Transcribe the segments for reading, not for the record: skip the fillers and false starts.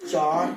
4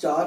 4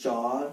4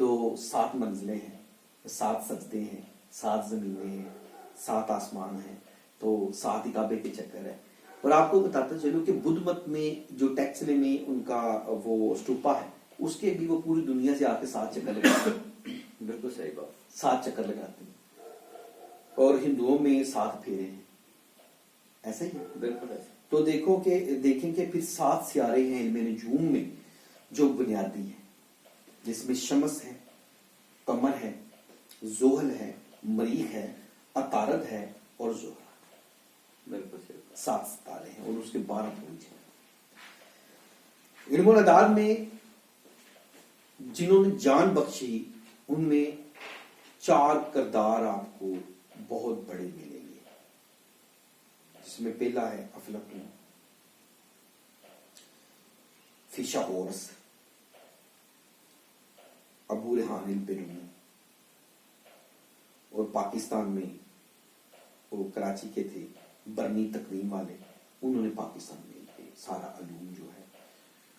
تو 7 منزلیں ہیں, 7 سجدے ہیں, 7 زمینیں ہیں, 7 آسمان ہیں, تو 7 ہی کعبے کے چکر ہے. اور آپ کو بتاتا چلو کہ بدھ مت میں جو ٹیکسلے میں ان کا وہ اسٹوپا ہے, اس کے بھی وہ پوری دنیا سے آ کے 7 چکر لگاتے ہیں. بالکل صحیح بات. 7 چکر لگاتے ہیں. اور ہندوؤں میں 7 پھیرے ہیں, ایسا ہی ہے. بالکل ایسا. تو دیکھیں کہ پھر 7 سیارے ہیں علم نجوم میں جو بنیادی ہیں, جس میں شمس ہے, قمر ہے, زحل ہے, مریخ ہے, عطارد ہے اور زہرہ. بالکل صحیح. 7 ستارے ہیں اور اس کے 12 بروج ہیں. علم الادار میں جنہوں نے جان بخشی ان میں 4 کردار آپ کو بہت بڑے ملیں گے, جس میں پہلا ہے افلاطون, فیثاغورس, ابو ریحان البرونی, اور پاکستان میں وہ کراچی کے تھے برنی تقویم والے, انہوں نے پاکستان میں سارا علوم جو ہے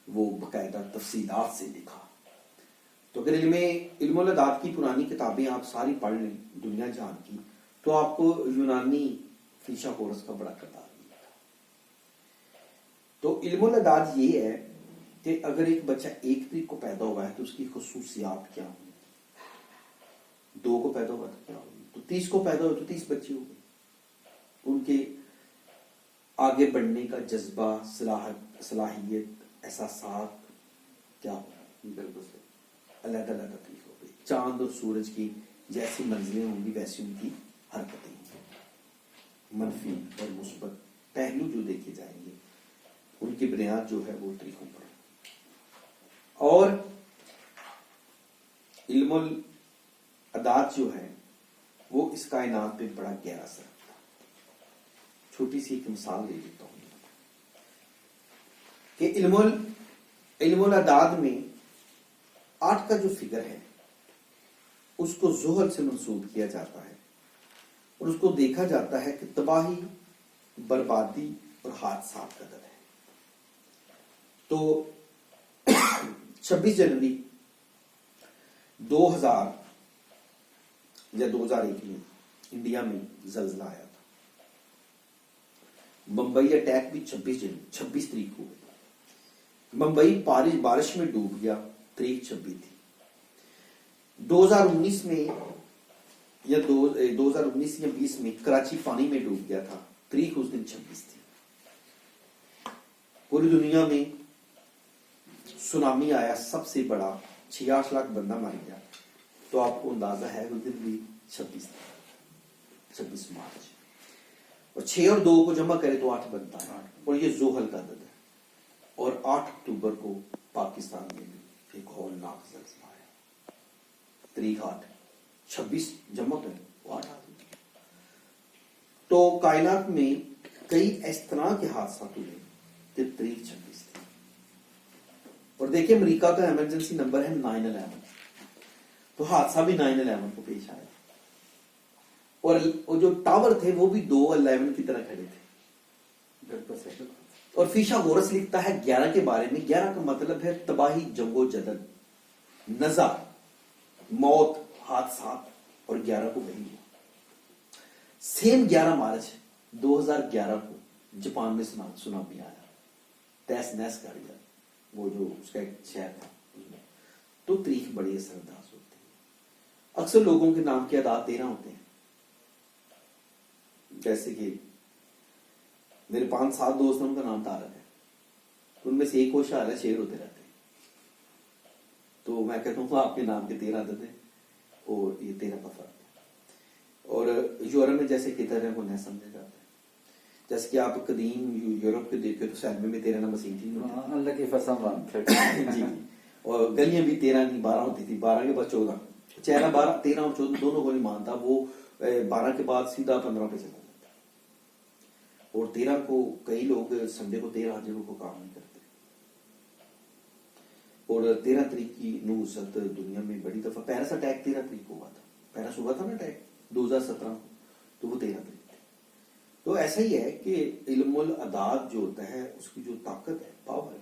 وہ باقاعدہ تفصیلات سے لکھا. تو اگر علم الاداد کی پرانی کتابیں آپ ساری پڑھ لیں دنیا جہان کی, تو آپ کو یونانی فیثاغورس کا بڑا کردار ملے گا. تو علم الاداد یہ ہے کہ اگر ایک بچہ 1 تاریخ کو پیدا ہوا ہے تو اس کی خصوصیات کیا ہوں, 2 کو پیدا ہوا تو کیا ہوگی, تو 30 کو پیدا ہوا تو 30 بچے ہو گئے. ان کے آگے بڑھنے کا جذبہ, صلاحیت, احساسات کیا ہو, بالکل صحیح. الگ الگ طریقے ہو گئے. چاند اور سورج کی جیسی منزلیں ہوں گی ویسی ان کی حرکتیں ہوں گی. منفی اور مثبت پہلو جو دیکھے جائیں گے ان کی بنیاد جو ہے وہ طریقوں پر. اور علم الاداد جو ہے وہ اس کائنات پہ بڑا گہرا اثر رکھتا ہے. چھوٹی سی ایک مثال دے دیتا ہوں کہ علم الاداد میں 8 کا جو فگر ہے اس کو زحل سے منسوب کیا جاتا ہے, اور اس کو دیکھا جاتا ہے کہ تباہی, بربادی اور حادثات کا عدد ہے. تو 26 جنوری 2000 یا 2001 میں انڈیا میں زلزلہ آیا تھا. بمبئی اٹیک بھی 26 تاریخ کو ہوئی. بمبئی بارش میں ڈوب گیا, تاریخ 26 تھی. 2019 میں یا 2019 یا 20 میں کراچی پانی میں ڈوب گیا تھا, تاریخ اس دن 26 تھی. پوری دنیا میں سونامی آیا, سب سے بڑا, 66 لاکھ بندہ مر گیا. تو آپ کو اندازہ ہے اس دن بھی 26 مارچ, اور 6 اور 2 کو جمع کرے تو 8 بنتا ہے, اور یہ زحل کا عدد ہے. اور 8 اکتوبر کو پاکستان میں بھی ایک ہولناک زلزلہ آیا, تاریخ 8, 26 جمع کرے وہ 8 آدمی. تو کائنات میں کئی اس طرح کے حادثات ہوئے کہ تاریخ 26 تھی. اور دیکھیں امریکہ کا ایمرجنسی نمبر ہے 911, تو حادثہ بھی 911 کو پیش آیا. اور جو ٹاور تھے وہ بھی 211 کی طرح کھڑے تھے. بالکل صحیح. اور فیثاغورس لکھتا ہے 11 کے بارے میں, 11 کا مطلب ہے تباہی, جنگ و جدل, نزع, موت, حادثات, اور 11 کو وہی ہوا. سیم 11 مارچ 2011 کو جاپان میں سونامی آیا, تیس نیس کر گیا, وہ جو اس کا ایک شہر تھا اس میں. تو تاریخ بڑی اثر انداز ہوتی ہے. اکثر لوگوں کے نام کے اعداد 13 ہوتے ہیں, جیسے کہ میرے 5-7 دوست ہیں, ان کا نام طارق ہے, ان میں سے ایک کو شاعر ہے, شعر ہوتے رہتے ہیں. تو میں کہتا ہوں آپ کے نام کے 13 عدد ہیں اور یہ 13 کا فرق ہے. اور یورپ میں جیسے کتر ہے وہ نہیں سمجھا جاتا ہے. جیسے کہ آپ قدیم یورپ کے دیکھے تو سیلمے میں 13 نمبر سینٹی اللہ کی فسم جی, اور گلیاں بھی 13 نہیں 12 ہوتی تھی, 12 کے بعد 14, چہرہ 12, 13 اور 14 دونوں کو نہیں مانتا, وہ 12 کے بعد سیدھا 15 پہ چلا جاتا. اور 13 کو کئی لوگ سنڈے کو 13 جگہوں کو کام نہیں کرتے. اور 13 تاریخ کی نوزت دنیا میں بڑی دفعہ پیرس اٹیک 13 تاریخ کو ہوا تھا. پیرس ہوا تھا نا اٹیک 2017 کو, تو وہ 13 تاریخ تھی. تو ایسا ہی ہے کہ علم الاداد جو ہوتا ہے اس کی جو طاقت ہے, پاور ہے,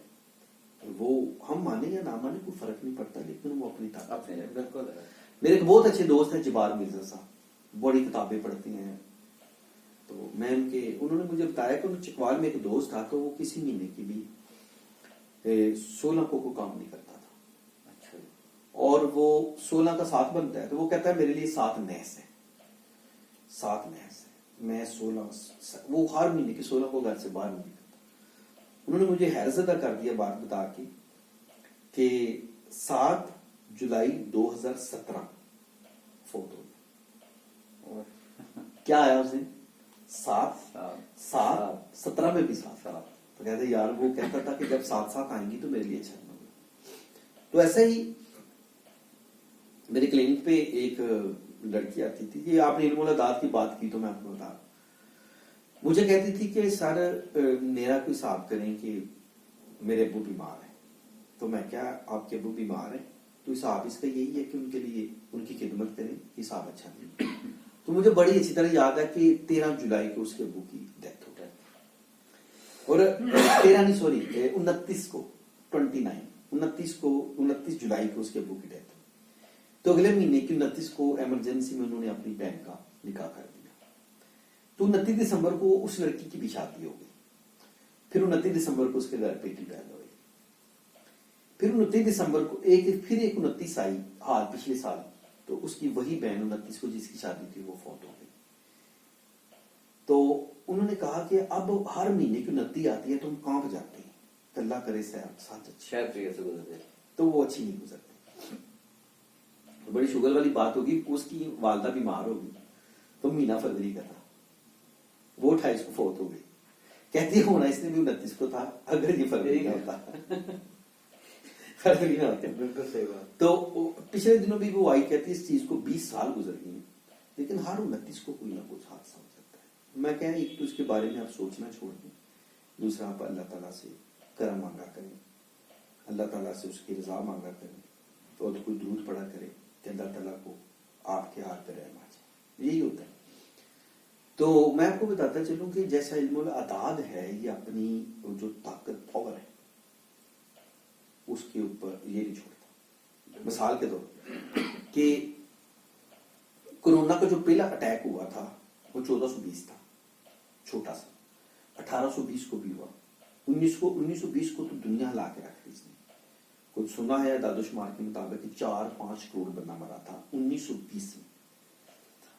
وہ ہم مانے یا نہ مانے کوئی فرق نہیں پڑتا، لیکن وہ اپنی طاقت اپنے بالکل میرے ایک بہت اچھے دوست ہیں جبار مرزا صاحب، بڑی کتابیں پڑھتی ہیں، تو میں انہوں نے مجھے بتایا کہ انہوں چکوال میں ایک دوست تھا تو وہ کسی مہینے کی بھی 16 کو کام نہیں کرتا تھا، اچھا، اور وہ 16 کا 7 بنتا ہے تو وہ کہتا ہے میرے لیے 7 نحس ہے، 7 نحس ہے، میں 16 وہ ہر مہینے کی 16 کو گھر سے باہر نہیں نکلتا۔ انہوں نے مجھے حیرت زدہ کر دیا بات بتا کے کہ 7 جولائی 2017 فوت ہو گیا۔ کیا آیا اس دن؟ 7 میں بھی 7 تو کہتے یار وہ کہتا تھا کہ جب 7 آئیں گی تو میرے لیے اچھا نہیں ہوگا۔ تو ایسا ہی میرے کلینک پہ ایک لڑکی آتی تھی، یہ آپ نے علم العداد کی بات کی تو میں آپ کو بتا، مجھے کہتی تھی کہ سر میرا کوئی حساب کریں کہ میرے ابو بیمار ہیں، تو میں کیا آپ کے ابو بیمار ہیں تو حساب اس کا یہی ہے کہ ان کے لیے ان کی خدمت کریں، حساب اچھا نہیں۔ تو مجھے بڑی اچھی طرح یاد ہے کہ 13 جولائی کو اس کے ابو کی ڈیتھ ہو گئی، اور 29 جولائی کو اس کے ابو کی ڈیتھ ہوئی۔ تو اگلے مہینے کی 29 کو ایمرجنسی میں انہوں نے اپنی بہن کا نکاح کر دیا۔ تو 29 دسمبر کو اس لڑکی کی بھی شادی ہو گئی، پھر 29 دسمبر کو اس کے گھر بیٹی پیدا ہوئی، پھر 29 دسمبر کو ایک 29 آئی حال پچھلے سال، تو اس کی وہی بہن 29 کو جس کی شادی تھی وہ فوت ہو گئی۔ تو انہوں نے کہا کہ اب ہر مہینے کی 29 آتی ہے تو ہم کہاں پہ جاتے ہیں، اللہ کرے ساتھ شاید سے گزرتے تو وہ اچھی نہیں گزرتی۔ بڑی شوگر والی بات ہوگی، اس کی والدہ بیمار ہوگی تو مہینہ فروری کا تھا، وہ 28 کو فوت ہو گئی، کہتی ہونا اس نے بھی 29 کو تھا، اگر یہ فروری کا ہوتا فروری میں ہوتے ہیں۔ بالکل صحیح بات۔ تو پچھلے دنوں بھی وہ آئی کہتی اس چیز کو 20 سال گزر گئی ہیں، لیکن ہر 29 کو کوئی نہ کچھ حادثہ ہو سکتا ہے۔ میں کہہ ایک تو اس کے بارے میں آپ سوچنا چھوڑ دیں، دوسرا آپ اللہ تعالیٰ سے کرم مانگا کریں، اللہ تعالیٰ سے اس کی رضا مانگا کریں، اور کوئی درود پڑھا کرے کہ اللہ تعالیٰ کو آپ کے ہاتھ پہ رحم آ جائے، یہی ہوتا ہے۔ تو میں آپ کو بتاتا چلوں کہ جیسا علم العداد ہے یہ اپنی جو طاقت پاور ہے اس کے اوپر یہ نہیں چھوڑتا۔ مثال کے طور پر کہ کورونا کا جو پہلا اٹیک ہوا تھا وہ 1420 تھا، چھوٹا سا، 1820 کو بھی ہوا، 1920 کو تو دنیا ہلا کے رکھ دی اس نے۔ کچھ سنا ہے اعداد و شمار کے مطابق 4-5 کروڑ بندہ مرا تھا 1920 میں،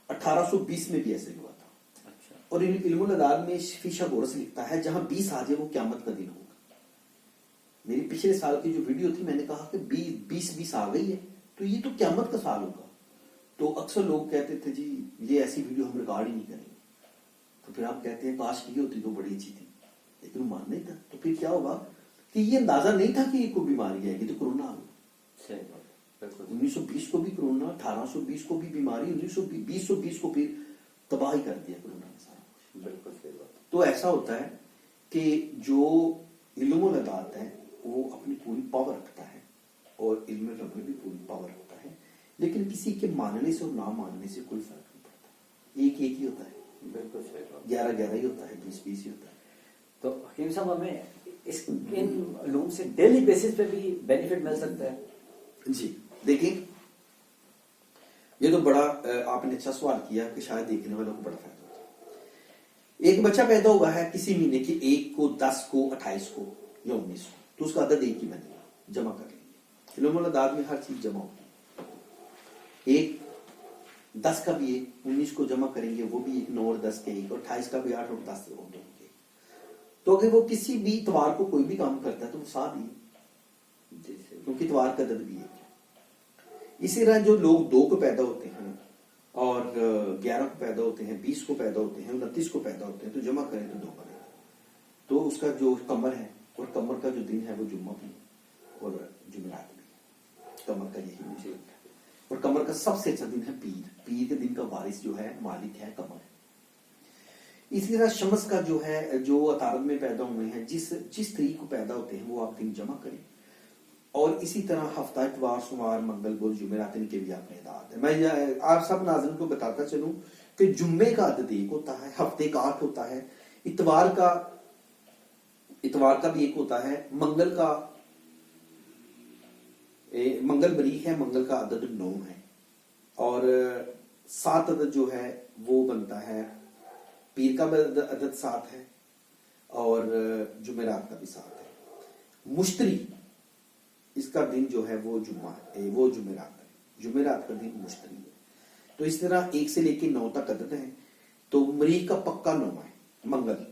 1820 میں بھی ایسے ہوا تھا۔ اور علم العداد میں فیشا گورس لکھتا ہے جہاں 20 آ جائے وہ قیامت کا دن ہوگا۔ میری پچھلے سال کی جو ویڈیو تھی میں نے کہا کہ 20 آ گئی ہے تو یہ تو قیامت کا سال ہوگا، تو اکثر لوگ کہتے تھے جی یہ ایسی ویڈیو ہم ریکارڈ ہی نہیں کریں گے، تو پھر آپ کہتے ہیں کاش کی ہوتی تو بڑی اچھی تھی، لیکن وہ مان نہیں تھا۔ تو پھر کیا ہوگا کہ یہ اندازہ نہیں تھا کہ یہ کوئی بیماری ہے، یہ تو کرونا آ گیا۔ 1920 کو بھی کرونا، 1820 کو بھی بیماری، 1920 کو پھر تباہی کر دیا کرونا نے سارا کچھ۔ بالکل صحیح بات۔ تو ایسا ہوتا ہے کہ جو علم العداد ہے وہ اپنی پوری پاور رکھتا ہے، اور علم رب میں بھی پوری پاور رکھتا ہے، لیکن کسی کے ماننے سے اور نہ ماننے سے کوئی فرق نہیں پڑتا، ایک ہی ہوتا ہے۔ بالکل صحیح بات۔ 11 ہی ہوتا ہے، 20 ہی ہوتا ہے۔ تو حکیم صاحب ہمیں ان علوم سے ڈیلی بیسس پہ بھی بینیفٹ مل سکتا ہے؟ جی دیکھیں، یہ تو بڑا آپ نے اچھا سوال کیا کہ شاید دیکھنے والوں کو بڑا فائدہ ہوتا ہے۔ ایک بچہ پیدا ہوا ہے کسی مہینے کے 1 کو، 10 کو، 28 کو یا 19 کو، تو اس کا عدد ایک ہی بنے گا، جمع کر لیں گے۔ علم العداد میں ہر چیز جمع ہوتی ہے، 1 10 کا بھی 1، 19 کو جمع کریں گے وہ بھی 1، 9 اور 10 کے 1، اور 28 کا بھی 8 اور 10 کے 2 کے 1۔ تو اگر وہ کسی بھی اتوار کو کوئی بھی کام کرتا ہے تو وہ 7 ہی ہے، کیونکہ اتوار کا عدد بھی 1 ہے۔ اسی طرح جو لوگ 2 کو پیدا ہوتے ہیں اور 11 کو پیدا ہوتے ہیں، 20 کو پیدا ہوتے ہیں، 29 کو پیدا ہوتے ہیں، تو جمع کریں تو 2 بنے گا۔ تو اس کا جو قمر ہے، اور قمر کا جو دن ہے وہ جمعہ بھی اور جمعرات بھی، قمر کا یہی مجھے، اور قمر کا سب سے اچھا دن ہے پیر، پیر کے دن کا وارث جو ہے مالک ہے قمر۔ اسی طرح شمس کا جو ہے، جو عطارد میں پیدا ہوئے ہیں، جس تاریخ کو پیدا ہوتے ہیں وہ آپ دن جمع کریں، اور اسی طرح ہفتہ، اتوار، سوموار، منگل، بدھ، جمعرات کے بھی آپ نے اعداد ہے۔ میں آپ سب ناظرین کو بتاتا چلوں کہ جمعے کا عدد 1 ہوتا ہے، ہفتے کا 8 ہوتا ہے، اتوار کا بھی 1 ہوتا ہے، منگل کا منگل مریخ ہے، منگل کا عدد 9 ہے، اور 7 عدد جو ہے وہ بنتا ہے، پیر کا عدد 7 ہے اور جمعرات کا بھی 7 ہے۔ مشتری اس کا دن جو ہے وہ جمعرات ہے، جمعرات کا دن مشتری ہے۔ تو اس طرح 1 سے لے کے 9 تک عدد ہے۔ تو مریخ کا پکا 9 ہے منگل،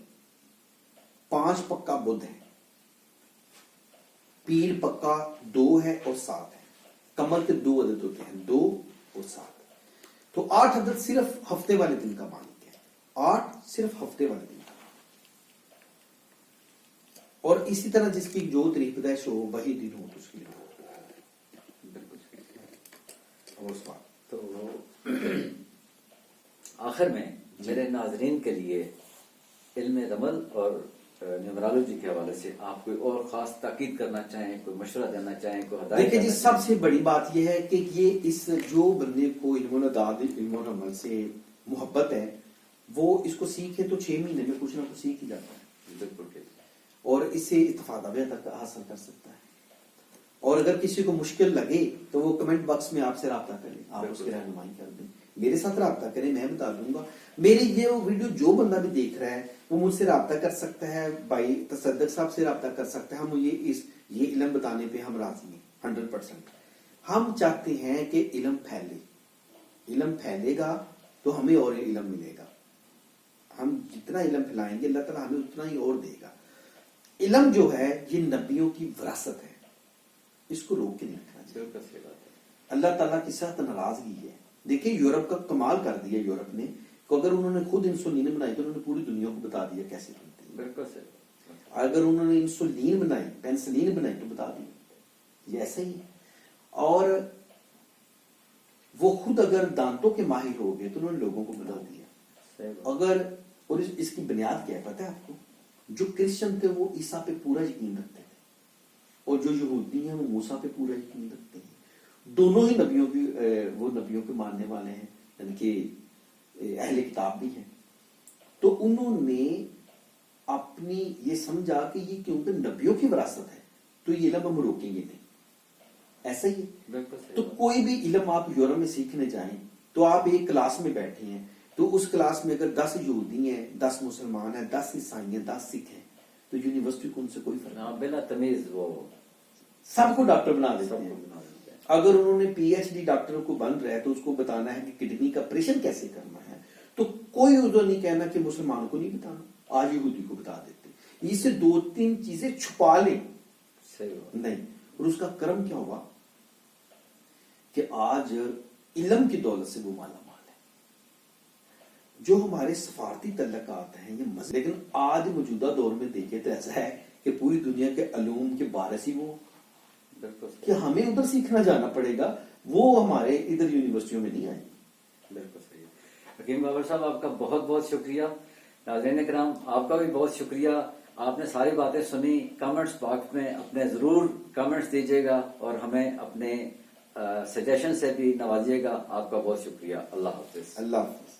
5 پکا بدھ ہے، پیر پکا 2 ہے اور 7 ہے۔ کمر کے 2 عدد ہوتے ہیں، 2 اور 7۔ تو 8 عدد صرف ہفتے والے دن کا مالک ہے، 8 صرف ہفتے والے دن کا۔ اور اسی طرح جس کی جو تاریخ پیدائش ہو وہی دن ہو تو اس کی بالکل صحیح۔ اور اس بات تو آخر میں میرے ناظرین کے لیے علم رمل اور نیومرالوجی کے حوالے سے آپ کوئی اور خاص تاکید کرنا چاہیں، کوئی مشورہ دینا چاہیں، کوئی ہدایت دیکھیں جی، کرنا سب چاہیں؟ سے بڑی بات یہ ہے کہ یہ اس جو بندے کو علم العداد، علم العمل سے محبت ہے، وہ اس کو سیکھے تو 6 مہینے میں کچھ نہ کچھ سیکھ ہی جاتا ہے، بالکل ٹھیک۔ اور اس سے استفادہ بھی تک حاصل کر سکتا ہے۔ اور اگر کسی کو مشکل لگے تو وہ کمنٹ باکس میں آپ سے رابطہ کریں، آپ اس کی رہنمائی کر دیں، میرے ساتھ رابطہ کریں، میں بتا دوں گا۔ میری یہ ویڈیو جو بندہ بھی دیکھ رہا ہے وہ مجھ سے رابطہ کر سکتا ہے، بھائی تصدق صاحب سے رابطہ کر سکتا ہے۔ ہم یہ علم بتانے پہ ہم راضی ہیں 100%۔ ہم چاہتے ہیں کہ علم پھیلے، علم پھیلے گا تو ہمیں اور علم ملے گا۔ ہم جتنا علم پھیلائیں گے اللہ تعالیٰ ہمیں اتنا ہی اور دے گا۔ علم جو ہے یہ نبیوں کی وراثت ہے، اس کو روک کے نہیں رکھنا چاہیے۔ اللہ تعالیٰ کی سخت ناراضگی ہے۔ دیکھیں یورپ کا کمال کر دیا یورپ نے، کہ اگر انہوں نے خود انسولین بنائی تو انہوں نے پوری دنیا کو بتا دیا کیسے بنتی ہے۔ بالکل صحیح۔ اگر انہوں نے انسولین بنائی، پینسلین بنائی تو بتا دیا، یہ ایسا ہی ہے۔ اور وہ خود اگر دانتوں کے ماہر ہو گئے تو انہوں نے لوگوں کو بتا دیا۔ اگر اور اس کی بنیاد کیا ہے پتہ ہے آپ کو؟ جو کرسچن تھے وہ عیسیٰ پہ پورا یقین رکھتے تھے، اور جو یہودی ہیں وہ موسیٰ پہ پورا یقین رکھتے ہیں۔ دونوں ہی نبیوں کے ماننے والے ہیں، یعنی کہ اہل کتاب بھی ہیں۔ تو انہوں نے اپنی یہ سمجھا کہ یہ کیونکہ نبیوں کی وراثت ہے تو یہ علم ہم روکیں گے نہیں، ایسا ہی ہے۔ تو کوئی بھی علم آپ یورپ میں سیکھنے جائیں تو آپ ایک کلاس میں بیٹھے ہیں، تو اس کلاس میں اگر 10 یہودی ہیں، 10 مسلمان ہیں، 10 عیسائی ہیں، 10 سکھ ہیں، تو یونیورسٹی کو ان سے کوئی فرق نہیں، بلا تمیز وہ سب کو ڈاکٹر بنا دیتے ہیں۔ اگر انہوں نے پی ایچ ڈی ڈاکٹر کو بن رہا ہے تو اس کو بتانا ہے کہ کڈنی کا آپریشن کیسے کرنا ہے، تو کوئی ادھر نہیں کہنا کہ مسلمان کو نہیں بتانا، آج یہودی کو بتا دیتے۔ یہ سے 2-3 چیزیں چھپا لیں نہیں، اور اس کا کرم کیا ہوا کہ آج علم کی دولت سے وہ مالا مال ہے۔ جو ہمارے سفارتی تعلقات ہیں یہ لیکن آج موجودہ دور میں دیکھے تو ایسا ہے کہ پوری دنیا کے علوم کے بارش ہی وہ کہ ہمیں ادھر سیکھنا جانا پڑے گا، وہ ہمارے ادھر یونیورسٹیوں میں نہیں آئیں گے۔ بالکل صحیح۔ حکیم بابر صاحب آپ کا بہت بہت شکریہ۔ ناظرین کرام آپ کا بھی بہت شکریہ، آپ نے ساری باتیں سنی۔ کمنٹس باکس میں اپنے ضرور کمنٹس دیجیے گا اور ہمیں اپنے سجیشن سے بھی نوازیے گا۔ آپ کا بہت شکریہ۔ اللہ حافظ۔ اللہ حافظ۔